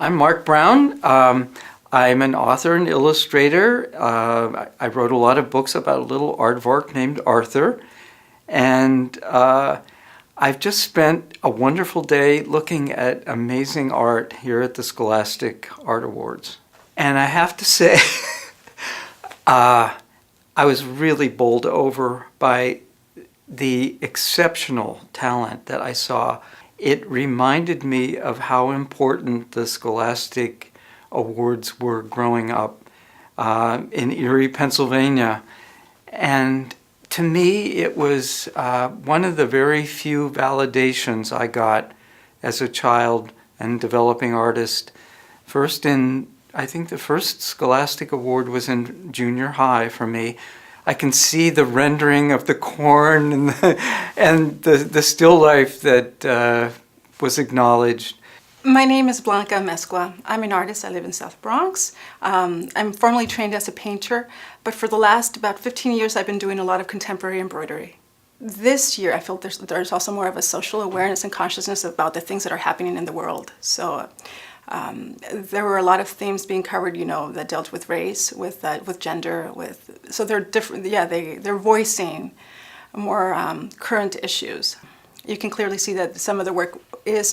I'm Marc Brown. I'm an author and illustrator. I wrote a lot of books about a little aardvark named Arthur. And I've just spent a wonderful day looking at amazing art here at the Scholastic Art Awards. And I have to say, I was really bowled over by the exceptional talent that I saw. It reminded me of how important the Scholastic Awards were growing up in Erie, Pennsylvania. And to me, it was one of the very few validations I got as a child and developing artist. First I think the first Scholastic Award was in junior high for me. I can see the rendering of the corn and the still life that was acknowledged. My name is Blanka Amezkua. I'm an artist. I live in South Bronx. I'm formally trained as a painter, but for the last about 15 years I've been doing a lot of contemporary embroidery. This year I feel there's also more of a social awareness and consciousness about the things that are happening in the world. So there were a lot of themes being covered, that dealt with race, with gender, so they're different. Yeah, they're voicing more current issues. You can clearly see that some of the work is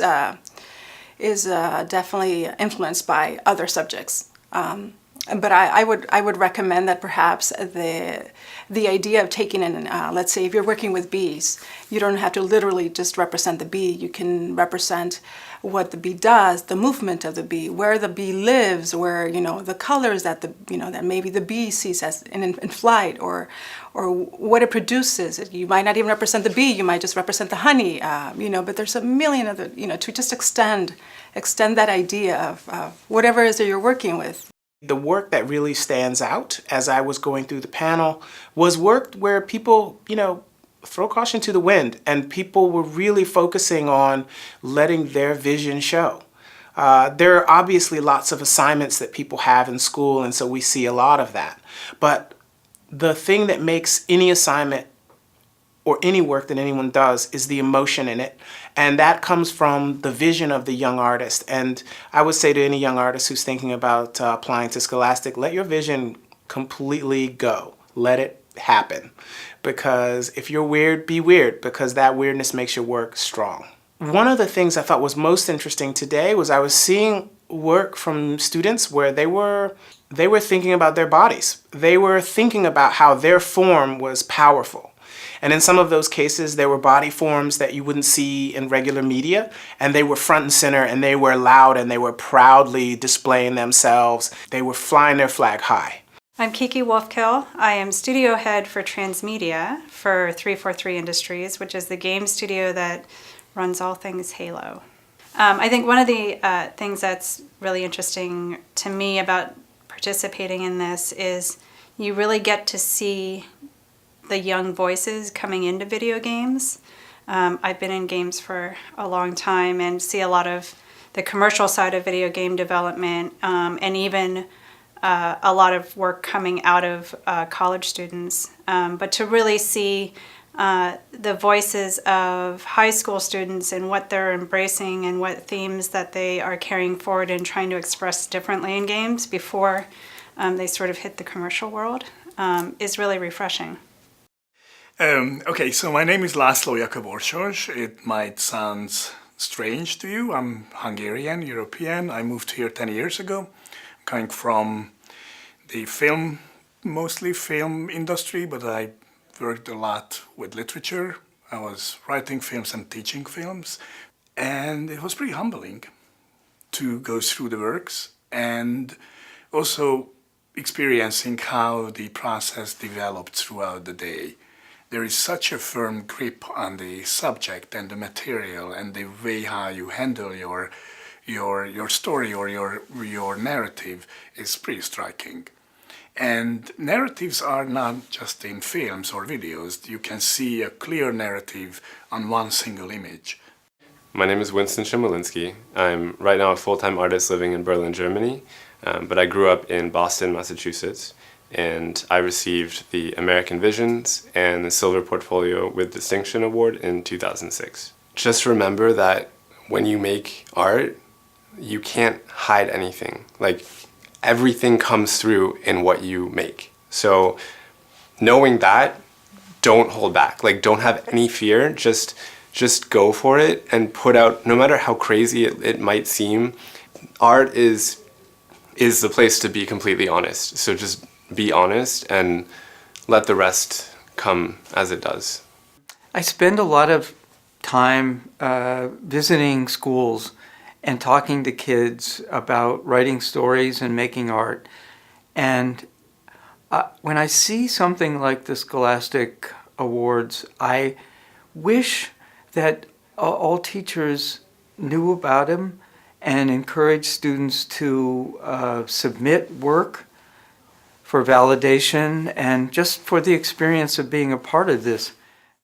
definitely influenced by other subjects. But I would recommend that perhaps the idea of taking in, let's say if you're working with bees, you don't have to literally just represent the bee. You can represent what the bee does, the movement of the bee, where the bee lives, where the colors that that maybe the bee sees as in flight, or what it produces. You might not even represent the bee. You might just represent the honey. But there's a million other to just extend that idea of whatever it is that you're working with. The work that really stands out as I was going through the panel was work where people, throw caution to the wind, and people were really focusing on letting their vision show. There are obviously lots of assignments that people have in school, and so we see a lot of that. But the thing that makes any assignment or any work that anyone does is the emotion in it. And that comes from the vision of the young artist. And I would say to any young artist who's thinking about applying to Scholastic, let your vision completely go. Let it happen. Because if you're weird, be weird, because that weirdness makes your work strong. One of the things I thought was most interesting today was I was seeing work from students where they were thinking about their bodies. They were thinking about how their form was powerful. And in some of those cases, there were body forms that you wouldn't see in regular media, and they were front and center, and they were loud, and they were proudly displaying themselves. They were flying their flag high. I'm Kiki Wolfkill. I am studio head for transmedia for 343 Industries, which is the game studio that runs all things Halo. I think one of the things that's really interesting to me about participating in this is you really get to see the young voices coming into video games. I've been in games for a long time and see a lot of the commercial side of video game development, and even a lot of work coming out of college students. But to really see the voices of high school students and what they're embracing and what themes that they are carrying forward and trying to express differently in games before they sort of hit the commercial world is really refreshing. Okay, so my name is Jakob Orsos. It might sound strange to you. I'm Hungarian, European. I moved here 10 years ago, coming from the mostly film industry, but I worked a lot with literature. I was writing films and teaching films, and it was pretty humbling to go through the works and also experiencing how the process developed throughout the day. There is such a firm grip on the subject and the material and the way how you handle your story or your narrative is pretty striking. And narratives are not just in films or videos. You can see a clear narrative on one single image. My name is Winston Chmielinski. I'm right now a full-time artist living in Berlin, Germany, but I grew up in Boston, Massachusetts. And I received the American Visions and the Silver Portfolio with Distinction Award in 2006. Just remember that when you make art, you can't hide anything. Like, everything comes through in what you make. So knowing that, don't hold back. Like, don't have any fear. Just go for it and put out, no matter how crazy it might seem, art is the place to be completely honest. So just be honest and let the rest come as it does. I spend a lot of time visiting schools and talking to kids about writing stories and making art. And when I see something like the Scholastic Awards, I wish that all teachers knew about them and encouraged students to submit work for validation and just for the experience of being a part of this.